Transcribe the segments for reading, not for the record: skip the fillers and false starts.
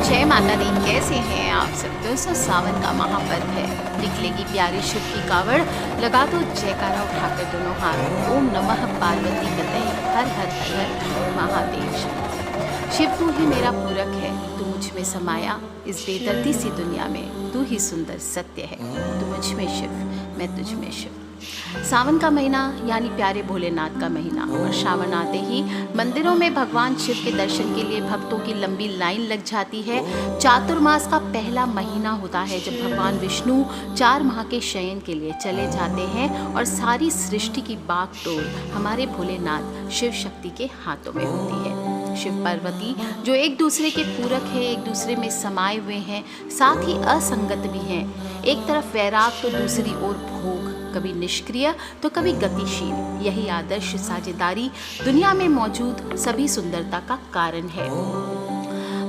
जय माता दी। कैसे हैं आप सब दोस्तों। सावन का महापर्व है, निकलेगी प्यारी शिव की कावड़, लगा दो जयकारा उठाकर दोनों हाथ। ओम नमः पार्वती पतये, हर हर हर हर महादेव। शिव तू ही मेरा पूरक है, तू मुझ में समाया इस बेदर्दी सी दुनिया में, तू ही सुंदर सत्य है, तू मुझ में शिव मैं तुझ में शिव। सावन का महीना यानी प्यारे भोलेनाथ का महीना, और सावन आते ही मंदिरों में भगवान शिव के दर्शन के लिए भक्तों की लंबी लाइन लग जाती है। चातुर्मास का पहला महीना होता है जब भगवान विष्णु 4 माह के शयन के लिए चले जाते हैं और सारी सृष्टि की बागडोर हमारे भोलेनाथ शिव शक्ति के हाथों में होती है। शिव पार्वती जो एक दूसरे के पूरक है, एक दूसरे में समाये हुए हैं, साथ ही असंगत भी हैं। एक तरफ वैराग तो दूसरी ओर भोग, कभी निष्क्रिय तो कभी गतिशील। यही आदर्श साझेदारी दुनिया में मौजूद सभी सुंदरता का कारण है।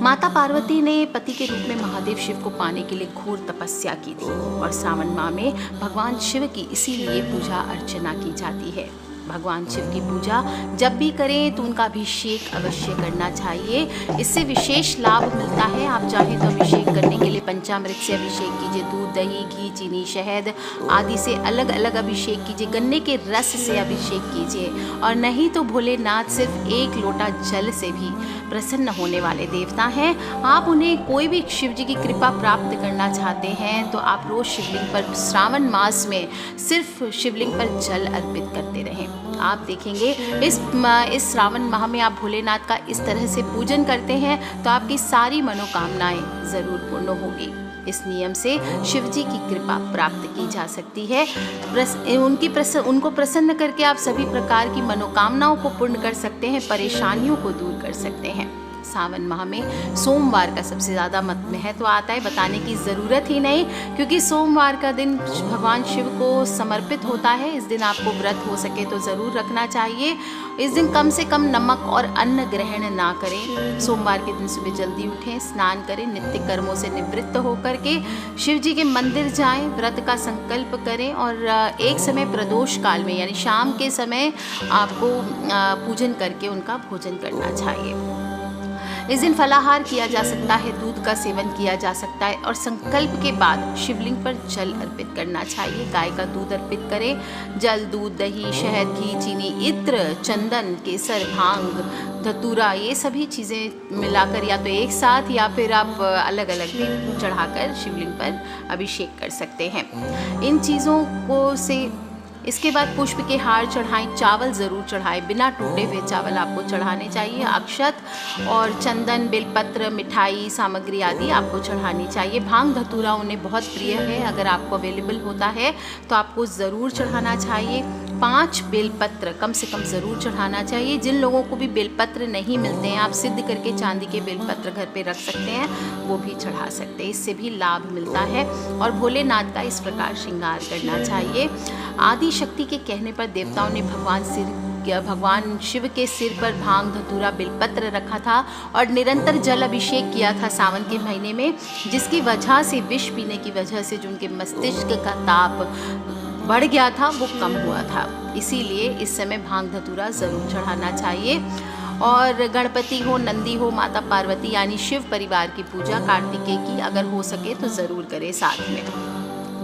माता पार्वती ने पति के रूप में महादेव शिव को पाने के लिए घोर तपस्या की थी, और सावन माह में भगवान शिव की इसीलिए पूजा अर्चना की जाती है। भगवान शिव की पूजा जब भी करें तो उनका अभिषेक अवश्य करना चाहिए, इससे विशेष लाभ मिलता है। आप चाहें तो अभिषेक करने के लिए पंचामृत से अभिषेक कीजिए, दूध दही घी चीनी शहद आदि से अलग अलग अभिषेक कीजिए, गन्ने के रस से अभिषेक कीजिए, और नहीं तो भोलेनाथ सिर्फ 1 लोटा जल से भी प्रसन्न होने वाले देवता हैं। आप उन्हें कोई भी शिव जी की कृपा प्राप्त करना चाहते हैं तो आप रोज शिवलिंग पर श्रावण मास में सिर्फ शिवलिंग पर जल अर्पित करते रहें। आप देखेंगे इस श्रावण माह में आप भोलेनाथ का इस तरह से पूजन करते हैं तो आपकी सारी मनोकामनाएं ज़रूर पूर्ण होगी। इस नियम से शिव जी की कृपा प्राप्त की जा सकती है। उनको प्रसन्न करके आप सभी प्रकार की मनोकामनाओं को पूर्ण कर सकते हैं, परेशानियों को दूर कर सकते हैं। सावन माह में सोमवार का सबसे ज़्यादा महत्व आता है, बताने की ज़रूरत ही नहीं, क्योंकि सोमवार का दिन भगवान शिव को समर्पित होता है। इस दिन आपको व्रत हो सके तो ज़रूर रखना चाहिए। इस दिन कम से कम नमक और अन्न ग्रहण ना करें। सोमवार के दिन सुबह जल्दी उठें, स्नान करें, नित्य कर्मों से निवृत्त होकर के शिव जी के मंदिर जाएं, व्रत का संकल्प करें, और एक समय प्रदोष काल में यानी शाम के समय आपको पूजन करके उनका भोजन करना चाहिए। इस दिन फलाहार किया जा सकता है, दूध का सेवन किया जा सकता है, और संकल्प के बाद शिवलिंग पर जल अर्पित करना चाहिए। गाय का दूध अर्पित करें। जल, दूध, दही, शहद, घी, चीनी, इत्र, चंदन, केसर, भांग, धतूरा, ये सभी चीज़ें मिलाकर या तो एक साथ या फिर आप अलग अलग भी चढ़ाकर शिवलिंग पर अभिषेक कर सकते हैं। इन चीज़ों को से इसके बाद पुष्प के हार चढ़ाएं, चावल ज़रूर चढ़ाएं, बिना टूटे हुए चावल आपको चढ़ाने चाहिए। अक्षत और चंदन, बेलपत्र, मिठाई सामग्री आदि आपको चढ़ानी चाहिए। भांग धतूरा उन्हें बहुत प्रिय है, अगर आपको अवेलेबल होता है तो आपको ज़रूर चढ़ाना चाहिए। 5 बेलपत्र कम से कम ज़रूर चढ़ाना चाहिए। जिन लोगों को भी बेलपत्र नहीं मिलते हैं, आप सिद्ध करके चांदी के बेलपत्र घर पे रख सकते हैं, वो भी चढ़ा सकते हैं, इससे भी लाभ मिलता है। और भोलेनाथ का इस प्रकार श्रृंगार करना चाहिए। आदि शक्ति के कहने पर देवताओं ने भगवान शिव के सिर पर भांग धतूरा बेलपत्र रखा था और निरंतर जल अभिषेक किया था सावन के महीने में, जिसकी वजह से विष पीने की वजह से जो उनके मस्तिष्क का ताप बढ़ गया था वो कम हुआ था। इसीलिए इस समय भांग धतूरा ज़रूर चढ़ाना चाहिए। और गणपति हो, नंदी हो, माता पार्वती यानी शिव परिवार की पूजा कार्तिकेय की अगर हो सके तो ज़रूर करें। साथ में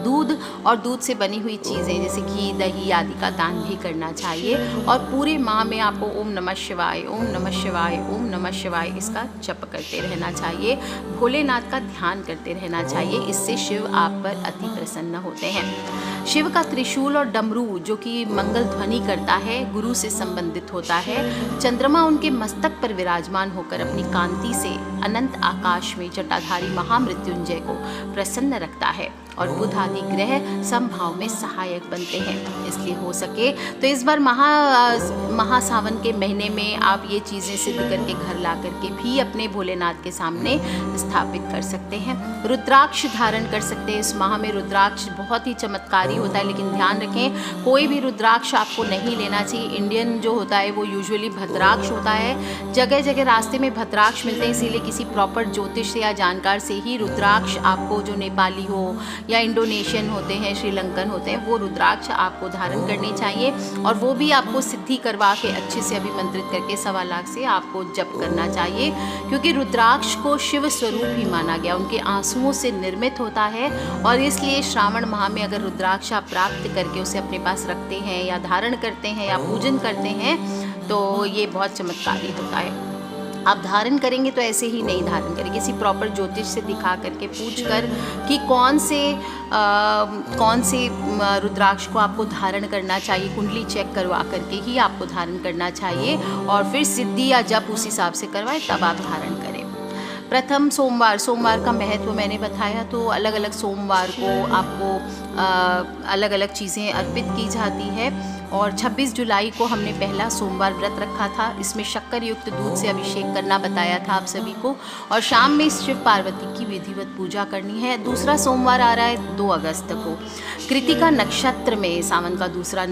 दूध और दूध से बनी हुई चीज़ें जैसे घी दही आदि का दान भी करना चाहिए। और पूरे माह में आपको ओम नमः शिवाय, ओम नमः शिवाय, ओम नमः शिवाय इसका जप करते रहना चाहिए। भोलेनाथ का ध्यान करते रहना चाहिए, इससे शिव आप पर अति प्रसन्न होते हैं। शिव का त्रिशूल और डमरू जो कि मंगल ध्वनि करता है, गुरु से संबंधित होता है। चंद्रमा उनके मस्तक पर विराजमान होकर अपनी कांति से अनंत आकाश में जटाधारी महामृत्युंजय को प्रसन्न रखता है, और बुध आदि ग्रह समभाव में सहायक बनते हैं। इसलिए हो सके तो इस बार महासावन के महीने में आप ये चीज़ें सिद्ध करके घर ला करके भी अपने भोलेनाथ के सामने स्थापित कर सकते हैं। रुद्राक्ष धारण कर सकते हैं। इस माह में रुद्राक्ष बहुत ही चमत्कारी होता है, लेकिन ध्यान रखें कोई भी रुद्राक्ष आपको नहीं लेना चाहिए। इंडियन जो होता है वो यूजुअली भद्राक्ष होता है। जगह जगह रास्ते में भद्राक्ष मिलते हैं, इसीलिए किसी प्रॉपर ज्योतिष या जानकार से ही रुद्राक्ष आपको, जो नेपाली हो या इंडोनेशियन होते हैं, श्रीलंकन होते हैं, वो रुद्राक्ष आपको धारण करने चाहिए और वो भी आपको सिद्धि करवा के अच्छे से अभिमंत्रित करके 1.25 लाख से आपको जप करना चाहिए, क्योंकि रुद्राक्ष को शिव स्वरूप ही माना गया, उनके आंसुओं से निर्मित होता है। और इसलिए श्रावण माह में अगर रुद्राक्ष आप प्राप्त करके उसे अपने पास रखते हैं या धारण करते हैं या पूजन करते हैं तो ये बहुत चमत्कारी होता है। आप धारण करेंगे तो ऐसे ही नहीं धारण करेंगे, किसी प्रॉपर ज्योतिष से दिखा करके पूछ कर कि कौन से रुद्राक्ष को आपको धारण करना चाहिए, कुंडली चेक करवा करके ही आपको धारण करना चाहिए और फिर सिद्धि या जप उस हिसाब से करवाएं, तब आप धारण करें। प्रथम सोमवार का महत्व मैंने बताया, तो अलग अलग सोमवार को आपको अलग अलग चीज़ें अर्पित की जाती है। और 26 जुलाई को हमने पहला सोमवार व्रत रखा था, इसमें शक्कर युक्त दूध से अभिषेक करना बताया था आप सभी को, और शाम में शिव पार्वती की विधिवत पूजा करनी है। दूसरा सोमवार आ रहा है 2 अगस्त को, कृतिका नक्षत्र में सावन का दूसरा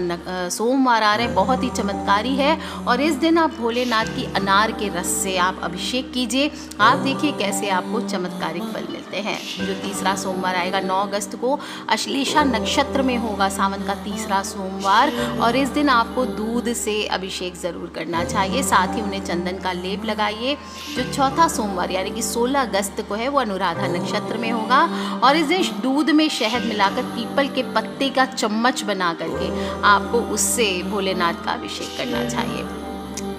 सोमवार आ रहा है, बहुत ही चमत्कारी है। और इस दिन आप भोलेनाथ की अनार के रस से आप अभिषेक कीजिए, आप देखिए कैसे आपको चमत्कारिक फल मिलते हैं। जो तीसरा सोमवार आएगा 9 अगस्त को, अश्लेषा नक्षत्र में होगा सावन का तीसरा सोमवार, और इस दिन आपको दूध से अभिषेक ज़रूर करना चाहिए, साथ ही उन्हें चंदन का लेप लगाइए। जो चौथा सोमवार यानी कि 16 अगस्त को है वो अनुराधा नक्षत्र में होगा, और इस दिन दूध में शहद मिलाकर पीपल के पत्ते का चम्मच बना करके आपको उससे भोलेनाथ का अभिषेक करना चाहिए।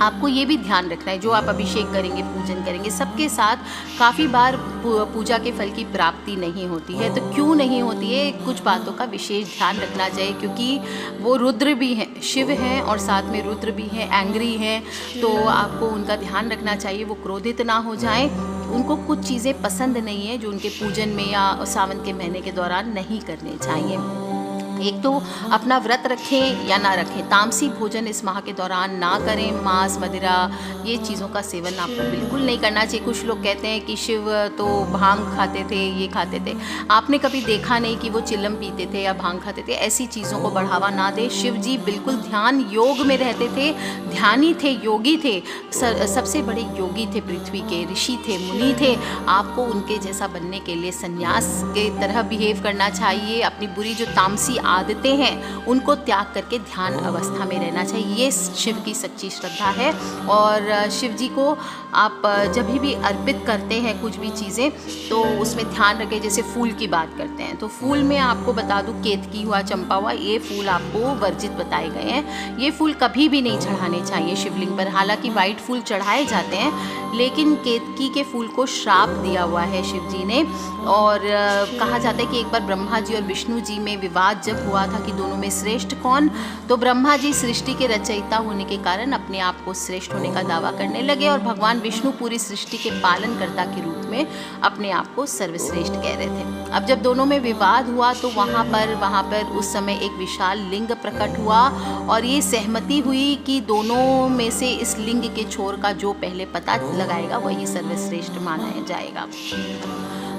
आपको ये भी ध्यान रखना है, जो आप अभिषेक करेंगे, पूजन करेंगे, सबके साथ काफ़ी बार पूजा के फल की प्राप्ति नहीं होती है। तो क्यों नहीं होती है, कुछ बातों का विशेष ध्यान रखना चाहिए, क्योंकि वो रुद्र भी हैं, शिव हैं और साथ में रुद्र भी हैं, एंग्री हैं, तो आपको उनका ध्यान रखना चाहिए, वो क्रोधित ना हो जाएं। उनको कुछ चीज़ें पसंद नहीं है जो उनके पूजन में या सावन के महीने के दौरान नहीं करने चाहिए। एक तो अपना व्रत रखें या ना रखें, तामसी भोजन इस माह के दौरान ना करें, मांस मदिरा ये चीज़ों का सेवन आपको बिल्कुल नहीं करना चाहिए। कुछ लोग कहते हैं कि शिव तो भांग खाते थे, ये खाते थे, आपने कभी देखा नहीं कि वो चिलम पीते थे या भांग खाते थे। ऐसी चीज़ों को बढ़ावा ना दें। शिव जी बिल्कुल ध्यान योग में रहते थे, ध्यानी थे, योगी थे, सबसे बड़े योगी थे, पृथ्वी के ऋषि थे, मुनि थे। आपको उनके जैसा बनने के लिए संन्यास के तरह बिहेव करना चाहिए, अपनी बुरी जो तामसी आदतें हैं उनको त्याग करके ध्यान अवस्था में रहना चाहिए। ये शिव की सच्ची श्रद्धा है। और शिव जी को आप जब भी अर्पित करते हैं कुछ भी चीज़ें तो उसमें ध्यान रखें। जैसे फूल की बात करते हैं तो फूल में आपको बता दूं, केतकी हुआ, चंपा हुआ, ये फूल आपको वर्जित बताए गए हैं। ये फूल कभी भी नहीं चढ़ाने चाहिए शिवलिंग पर। हालांकि वाइट फूल चढ़ाए जाते हैं, लेकिन केतकी के फूल को श्राप दिया हुआ है शिव जी ने। और कहा जाता है कि एक बार ब्रह्मा जी और विष्णु जी में विवाद जब हुआ था कि दोनों में श्रेष्ठ कौन, तो ब्रह्मा जी सृष्टि के रचयिता होने के कारण अपने आप को श्रेष्ठ होने का दावा करने लगे, और भगवान विष्णु पूरी सृष्टि के पालनकर्ता के रूप में अपने आप को सर्वश्रेष्ठ कह रहे थे। अब जब दोनों में विवाद हुआ तो वहाँ पर उस समय एक विशाल लिंग प्रकट हुआ, और ये सहमति हुई कि दोनों में से इस लिंग के छोर का जो पहले पता लगाएगा वही सर्वश्रेष्ठ माना जाएगा।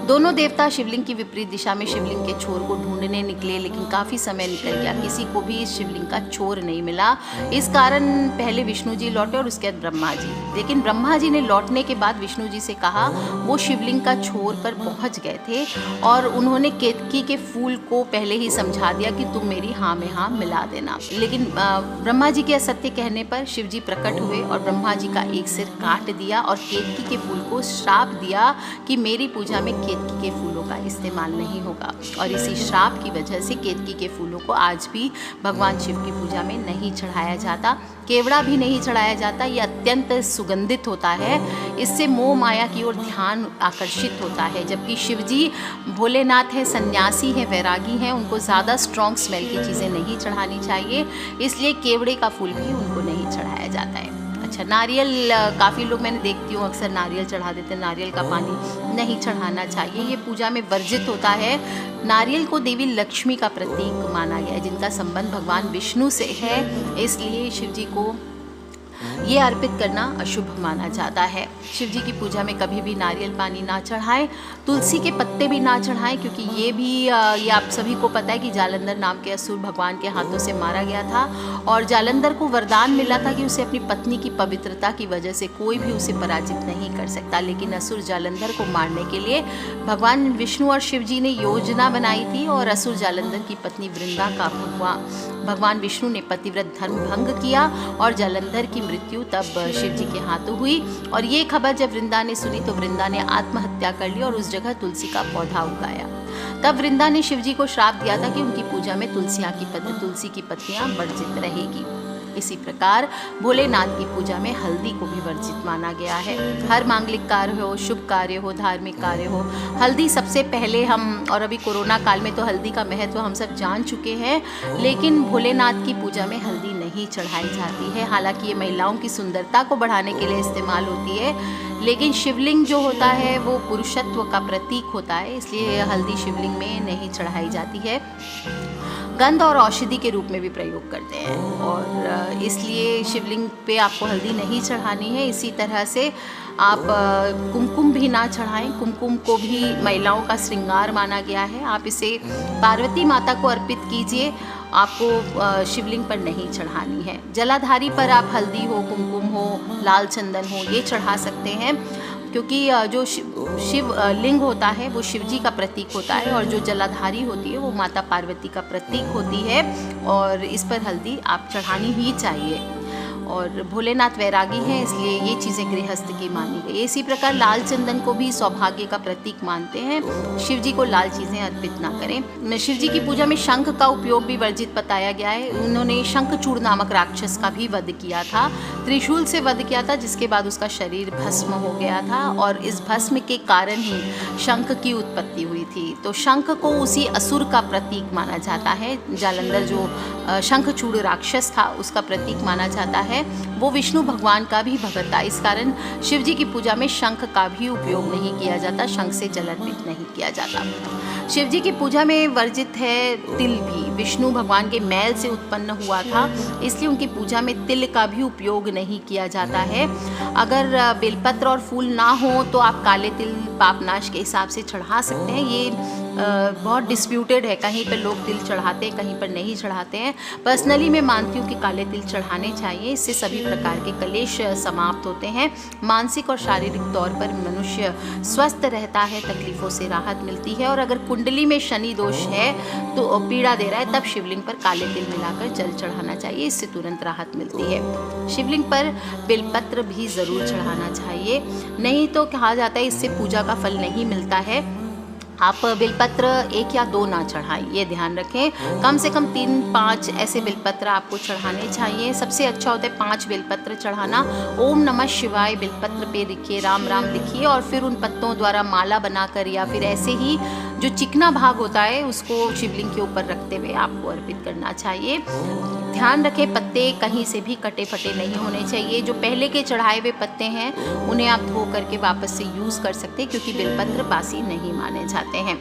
दोनों देवता शिवलिंग की विपरीत दिशा में शिवलिंग के छोर को ढूंढने निकले, लेकिन काफ़ी समय निकल गया, किसी को भी इस शिवलिंग का छोर नहीं मिला। इस कारण पहले विष्णु जी लौटे और उसके बाद ब्रह्मा जी। लेकिन ब्रह्मा जी ने लौटने के बाद विष्णु जी से कहा, वो शिवलिंग का छोर पर पहुंच गए थे और उन्होंने केतकी के फूल को पहले ही समझा दिया कि तुम मेरी हाँ में हाँ मिला देना। लेकिन ब्रह्मा जी के असत्य कहने पर शिव जी प्रकट हुए और ब्रह्मा जी का एक सिर काट दिया और केतकी के फूल को श्राप दिया कि मेरी पूजा में केतकी के फूलों का इस्तेमाल नहीं होगा। और इसी श्राप की वजह से केतकी के फूलों को आज भी भगवान शिव की पूजा में नहीं चढ़ाया जाता, केवड़ा भी नहीं चढ़ाया जाता। ये अत्यंत सुगंधित होता है, इससे मोह माया की ओर ध्यान आकर्षित होता है। जबकि शिव जी भोलेनाथ है, सन्यासी है, वैरागी हैं, उनको ज़्यादा स्ट्रॉन्ग स्मेल की चीज़ें नहीं चढ़ानी चाहिए, इसलिए केवड़े का फूल भी उनको नहीं चढ़ाया जाता है। अच्छा, नारियल, काफ़ी लोग मैंने देखती हूँ अक्सर नारियल चढ़ा देते हैं। नारियल का पानी नहीं चढ़ाना चाहिए, ये पूजा में वर्जित होता है। नारियल को देवी लक्ष्मी का प्रतीक माना गया है, जिनका संबंध भगवान विष्णु से है, इसलिए शिव जी को ये अर्पित करना अशुभ माना जाता है। शिव जी की पूजा में कभी भी नारियल पानी ना चढ़ाएं, तुलसी के पत्ते भी ना चढ़ाएं, क्योंकि ये आप सभी को पता है कि जालंधर नाम के असुर भगवान के हाथों से मारा गया था और जालंधर को वरदान मिला था कि उसे अपनी पत्नी की पवित्रता की वजह से कोई भी उसे पराजित नहीं कर सकता। लेकिन असुर जालंधर को मारने के लिए भगवान विष्णु और शिव जी ने योजना बनाई थी और असुर जालंधर की पत्नी वृंदा का भगवान विष्णु ने पतिव्रत धर्म भंग किया और जालंधर की मृत्यु तब शिव जी के हाथों हुई। और ये खबर जब वृंदा ने सुनी तो वृंदा ने आत्महत्या कर ली और उस जगह तुलसी का पौधा उगाया। तब वृंदा ने शिव जी को श्राप दिया था कि उनकी पूजा में तुलसी की पत्तियां वर्जित रहेगी। इसी प्रकार भोलेनाथ की पूजा में हल्दी को भी वर्जित माना गया है। हर मांगलिक कार्य हो, शुभ कार्य हो, धार्मिक कार्य हो, हल्दी सबसे पहले हम, और अभी कोरोना काल में तो हल्दी का महत्व हम सब जान चुके हैं, लेकिन भोलेनाथ की पूजा में हल्दी नहीं चढ़ाई जाती है। हालांकि ये महिलाओं की सुंदरता को बढ़ाने के लिए इस्तेमाल होती है, लेकिन शिवलिंग जो होता है वो पुरुषत्व का प्रतीक होता है, इसलिए हल्दी शिवलिंग में नहीं चढ़ाई जाती है। गंध और औषधि के रूप में भी प्रयोग करते हैं और इसलिए शिवलिंग पे आपको हल्दी नहीं चढ़ानी है। इसी तरह से आप कुमकुम भी ना चढ़ाएं। कुमकुम को भी महिलाओं का श्रृंगार माना गया है। आप इसे पार्वती माता को अर्पित कीजिए, आपको शिवलिंग पर नहीं चढ़ानी है। जलाधारी पर आप हल्दी हो, कुमकुम हो, लाल चंदन हो, ये चढ़ा सकते हैं, क्योंकि जो शिव लिंग होता है वो शिव जी का प्रतीक होता है और जो जलाधारी होती है वो माता पार्वती का प्रतीक होती है और इस पर हल्दी आप चढ़ानी ही चाहिए। और भोलेनाथ वैरागी हैं, इसलिए ये चीज़ें गृहस्थ की मानी गई। इसी प्रकार लाल चंदन को भी सौभाग्य का प्रतीक मानते हैं। शिव जी को लाल चीज़ें अर्पित ना करें। शिव जी की पूजा में शंख का उपयोग भी वर्जित बताया गया है। उन्होंने शंखचूड़ नामक राक्षस का भी वध किया था, त्रिशूल से वध किया था, जिसके बाद उसका शरीर भस्म हो गया था और इस भस्म के कारण ही शंख की उत्पत्ति हुई थी। तो शंख को उसी असुर का प्रतीक माना जाता है। जालंधर जो शंखचूड़ राक्षस था उसका प्रतीक माना जाता है। वो विष्णु भगवान का भी भगत था, इस कारण शिव जी की पूजा में शंख का भी उपयोग नहीं किया जाता, शंख से जल अर्पित नहीं किया जाता। शिव जी की पूजा में वर्जित है तिल भी। विष्णु भगवान के मैल से उत्पन्न हुआ था, इसलिए उनकी पूजा में तिल का भी उपयोग नहीं किया जाता है। अगर बेलपत्र और फूल ना हो तो आप काले तिल पापनाश के हिसाब से चढ़ा सकते हैं। ये बहुत डिस्प्यूटेड है, कहीं पर लोग तिल चढ़ाते हैं, कहीं पर नहीं चढ़ाते हैं। पर्सनली मैं मानती हूँ कि काले तिल चढ़ाने चाहिए, इससे सभी प्रकार के कलेश समाप्त होते हैं। मानसिक और शारीरिक तौर पर मनुष्य स्वस्थ रहता है, तकलीफ़ों से राहत मिलती है। और अगर कुंडली में शनि दोष है तो पीड़ा दे रहा है, तब शिवलिंग पर काले तिल मिलाकर जल चढ़ाना चाहिए, इससे तुरंत राहत मिलती है। शिवलिंग पर बेलपत्र भी ज़रूर चढ़ाना चाहिए, नहीं तो कहा जाता है इससे पूजा का फल नहीं मिलता है। आप बेलपत्र 1 या 2 ना चढ़ाएं, ये ध्यान रखें। कम से कम 3-5 ऐसे बेलपत्र आपको चढ़ाने चाहिए। सबसे अच्छा होता है 5 बेलपत्र चढ़ाना। ओम नमः शिवाय बेलपत्र पे लिखिए, राम राम लिखिए और फिर उन पत्तों द्वारा माला बनाकर या फिर ऐसे ही जो चिकना भाग होता है उसको शिवलिंग के ऊपर रखते हुए आपको अर्पित करना चाहिए। ध्यान रखें पत्ते कहीं से भी कटे फटे नहीं होने चाहिए। जो पहले के चढ़ाए हुए पत्ते हैं उन्हें आप धो करके वापस से यूज़ कर सकते हैं, क्योंकि बेलपत्र बासी नहीं माने जाते हैं।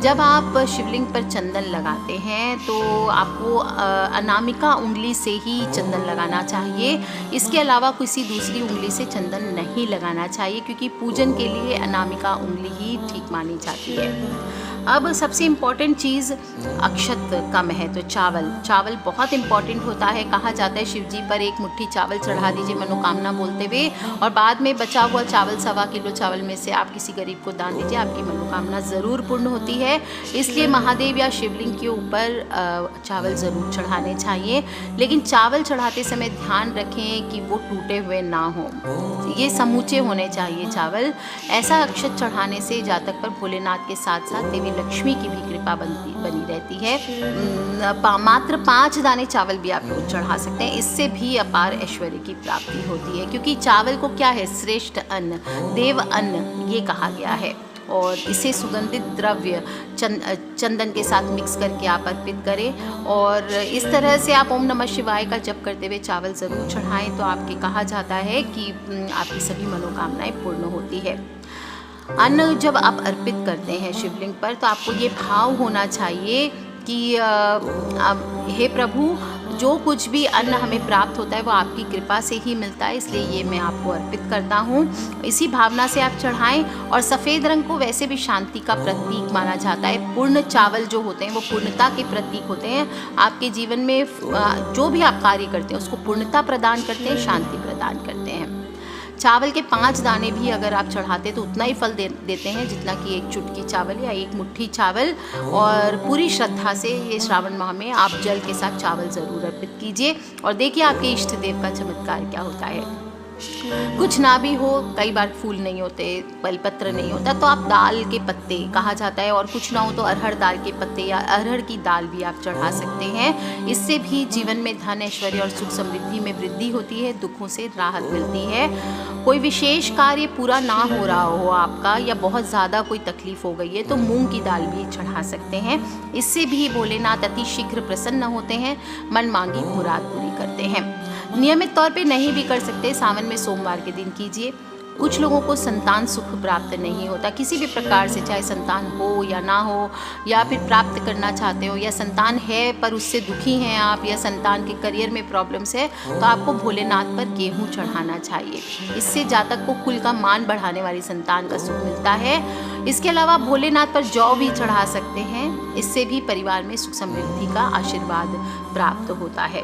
जब आप शिवलिंग पर चंदन लगाते हैं तो आपको अनामिका उंगली से ही चंदन लगाना चाहिए। इसके अलावा किसी दूसरी उंगली से चंदन नहीं लगाना चाहिए, क्योंकि पूजन के लिए अनामिका उंगली ही ठीक मानी जाती है। अब सबसे इम्पॉर्टेंट चीज़ अक्षत का महत्व। चावल बहुत इम्पॉर्टेंट होता है। कहा जाता है शिव जी पर 1 मुट्ठी चावल चढ़ा दीजिए मनोकामना बोलते हुए, और बाद में बचा हुआ चावल 1.25 किलो चावल में से आप किसी गरीब को दान दीजिए, आपकी मनोकामना ज़रूर पूर्ण होती है। इसलिए महादेव या शिवलिंग के ऊपर चावल ज़रूर चढ़ाने चाहिए, लेकिन चावल चढ़ाते समय ध्यान रखें कि वो टूटे हुए ना हो, ये समूचे होने चाहिए चावल। ऐसा अक्षत चढ़ाने से जातक पर भोलेनाथ के साथ साथ देवी लक्ष्मी की भी कृपा बनी रहती है। मात्र 5 दाने चावल भी आप लोग चढ़ा सकते हैं, इससे भी अपार ऐश्वर्य की प्राप्ति होती है, क्योंकि चावल को क्या है, श्रेष्ठ अन्न, देव अन्न ये कहा गया है। और इसे सुगंधित द्रव्य चंदन के साथ मिक्स करके आप अर्पित करें, और इस तरह से आप ओम नमः शिवाय का जप करते हुए चावल ज़रूर चढ़ाएं, तो आपके कहा जाता है कि आपकी सभी मनोकामनाएं पूर्ण होती है। अन्न जब आप अर्पित करते हैं शिवलिंग पर तो आपको ये भाव होना चाहिए कि हे प्रभु, जो कुछ भी अन्न हमें प्राप्त होता है वो आपकी कृपा से ही मिलता है, इसलिए ये मैं आपको अर्पित करता हूँ। इसी भावना से आप चढ़ाएं। और सफ़ेद रंग को वैसे भी शांति का प्रतीक माना जाता है। पूर्ण चावल जो होते हैं वो पूर्णता के प्रतीक होते हैं। आपके जीवन में जो भी आप कार्य करते हैं उसको पूर्णता प्रदान करते हैं, शांति प्रदान करते हैं। चावल के 5 दाने भी अगर आप चढ़ाते तो उतना ही फल देते हैं जितना कि एक चुटकी चावल या एक मुट्ठी चावल। और पूरी श्रद्धा से ये श्रावण माह में आप जल के साथ चावल ज़रूर अर्पित कीजिए और देखिए आपके इष्ट देव का चमत्कार क्या होता है। कुछ ना भी हो, कई बार फूल नहीं होते, बेलपत्र नहीं होता, तो आप दाल के पत्ते कहा जाता है, और कुछ ना हो तो अरहर दाल के पत्ते या अरहर की दाल भी आप चढ़ा सकते हैं। इससे भी जीवन में धन, ऐश्वर्य और सुख समृद्धि में वृद्धि होती है, दुखों से राहत मिलती है। कोई विशेष कार्य पूरा ना हो रहा हो आपका या बहुत ज़्यादा कोई तकलीफ हो गई है तो मूंग की दाल भी चढ़ा सकते हैं। इससे भी भोलेनाथ अति शीघ्र प्रसन्न होते हैं, मन मांगी मुराद पूरी करते हैं। नियमित तौर पे नहीं भी कर सकते, सावन में सोमवार के दिन कीजिए। कुछ लोगों को संतान सुख प्राप्त नहीं होता किसी भी प्रकार से, चाहे संतान हो या ना हो, या फिर प्राप्त करना चाहते हो, या संतान है पर उससे दुखी हैं आप, या संतान के करियर में प्रॉब्लम्स है, तो आपको भोलेनाथ पर गेहूं चढ़ाना चाहिए। इससे जातक को कुल का मान बढ़ाने वाली संतान का सुख मिलता है। इसके अलावा भोलेनाथ पर जौ भी चढ़ा सकते हैं, इससे भी परिवार में सुख समृद्धि का आशीर्वाद प्राप्त होता है।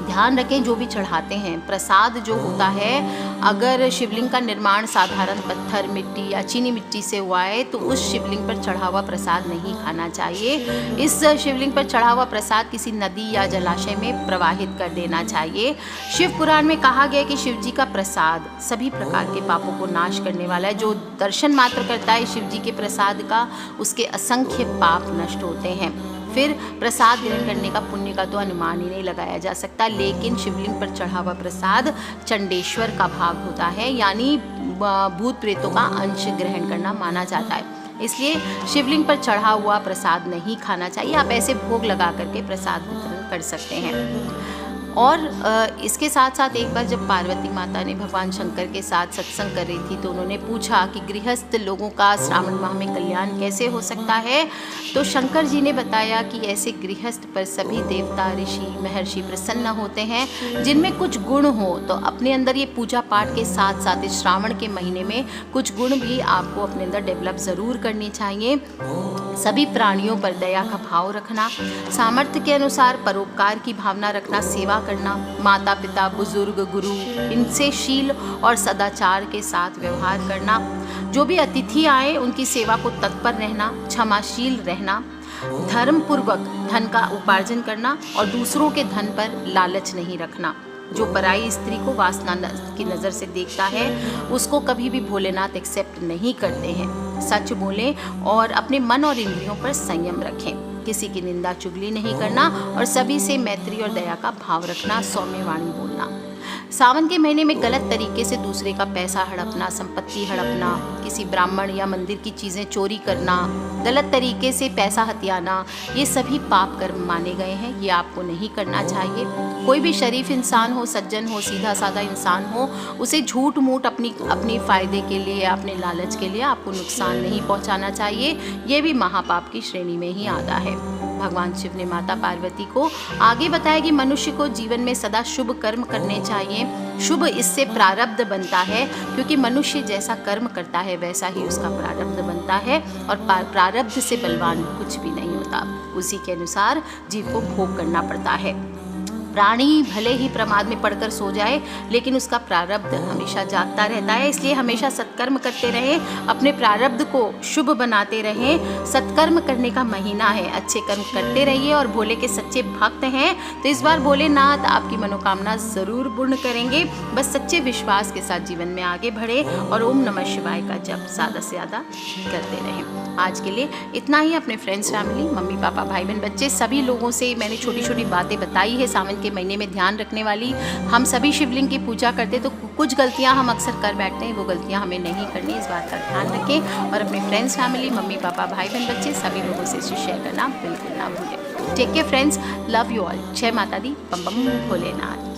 ध्यान रखें जो भी चढ़ाते हैं, प्रसाद जो होता है, अगर शिवलिंग का निर्माण साधारण पत्थर, मिट्टी या चीनी मिट्टी से हुआ है तो उस शिवलिंग पर चढ़ा हुआ प्रसाद नहीं खाना चाहिए। इस शिवलिंग पर चढ़ा हुआ प्रसाद किसी नदी या जलाशय में प्रवाहित कर देना चाहिए। शिव पुराण में कहा गया कि शिव जी का प्रसाद सभी प्रकार के पापों को नाश करने वाला है। जो दर्शन मात्र करता है शिव जी के प्रसाद का, उसके असंख्य पाप नष्ट होते हैं। फिर प्रसाद ग्रहण करने का पुण्य का तो अनुमान ही नहीं लगाया जा सकता, लेकिन शिवलिंग पर चढ़ा हुआ प्रसाद चंडेश्वर का भाग होता है, यानी भूत प्रेतों का अंश ग्रहण करना माना जाता है। इसलिए शिवलिंग पर चढ़ा हुआ प्रसाद नहीं खाना चाहिए। आप ऐसे भोग लगा करके प्रसाद वितरण कर सकते हैं। और इसके साथ साथ एक बार जब पार्वती माता ने भगवान शंकर के साथ सत्संग कर रही थी तो उन्होंने पूछा कि गृहस्थ लोगों का श्रावण माह में कल्याण कैसे हो सकता है। तो शंकर जी ने बताया कि ऐसे गृहस्थ पर सभी देवता, ऋषि, महर्षि प्रसन्न होते हैं जिनमें कुछ गुण हो। तो अपने अंदर ये पूजा पाठ के साथ साथ इस श्रावण के महीने में कुछ गुण भी आपको अपने अंदर डेवलप ज़रूर करनी चाहिए। सभी प्राणियों पर दया का भाव रखना, सामर्थ्य के अनुसार परोपकार की भावना रखना, सेवा करना, माता पिता, बुजुर्ग, गुरु, इनसे शील और सदाचार के साथ व्यवहार करना, जो भी अतिथि आए उनकी सेवा को तत्पर रहना, क्षमाशील रहना, धर्म पूर्वक धन का उपार्जन करना और दूसरों के धन पर लालच नहीं रखना। जो पराई स्त्री को वासना की नज़र से देखता है उसको कभी भी भोलेनाथ एक्सेप्ट नहीं करते हैं। सच बोलें और अपने मन और इंद्रियों पर संयम रखें। किसी की निंदा चुगली नहीं करना और सभी से मैत्री और दया का भाव रखना, सौम्य वाणी बोलना। सावन के महीने में गलत तरीके से दूसरे का पैसा हड़पना, संपत्ति हड़पना, किसी ब्राह्मण या मंदिर की चीज़ें चोरी करना, गलत तरीके से पैसा हथियाना, ये सभी पाप कर्म माने गए हैं। ये आपको नहीं करना चाहिए। कोई भी शरीफ इंसान हो, सज्जन हो, सीधा साधा इंसान हो, उसे झूठ मूठ अपनी फ़ायदे के लिए, अपने लालच के लिए आपको नुकसान नहीं पहुंचाना चाहिए। ये भी महापाप की श्रेणी में ही आता है। भगवान शिव ने माता पार्वती को आगे बताया कि मनुष्य को जीवन में सदा शुभ कर्म करने चाहिए। शुभ इससे प्रारब्ध बनता है, क्योंकि मनुष्य जैसा कर्म करता है वैसा ही उसका प्रारब्ध बनता है, और प्रारब्ध से बलवान कुछ भी नहीं होता। उसी के अनुसार जीव को भोग करना पड़ता है। प्राणी भले ही प्रमाद में पड़कर सो जाए, लेकिन उसका प्रारब्ध हमेशा जागता रहता है। इसलिए हमेशा सत्कर्म करते रहें, अपने प्रारब्ध को शुभ बनाते रहें। सत्कर्म करने का महीना है, अच्छे कर्म करते रहिए। और भोले के सच्चे भक्त हैं तो इस बार भोलेनाथ आपकी मनोकामना ज़रूर पूर्ण करेंगे। बस सच्चे विश्वास के साथ जीवन में आगे बढ़े और ओम नमः शिवाय का जप ज़्यादा से ज़्यादा करते रहें। आज के लिए इतना ही। अपने फ्रेंड्स, फैमिली, मम्मी पापा, भाई बहन, बच्चे, सभी लोगों से मैंने छोटी छोटी बातें बताई है सावन के महीने में ध्यान रखने वाली। हम सभी शिवलिंग की पूजा करते तो कुछ गलतियां हम अक्सर कर बैठते हैं, वो गलतियां हमें नहीं करनी। इस बात का ध्यान रखें और अपने फ्रेंड्स, फैमिली, मम्मी पापा, भाई बहन, बच्चे, सभी लोगों से शेयर करना बिल्कुल ना भूलें। Take care friends, love you all. जय माता दी, बम बम भोलेनाथ।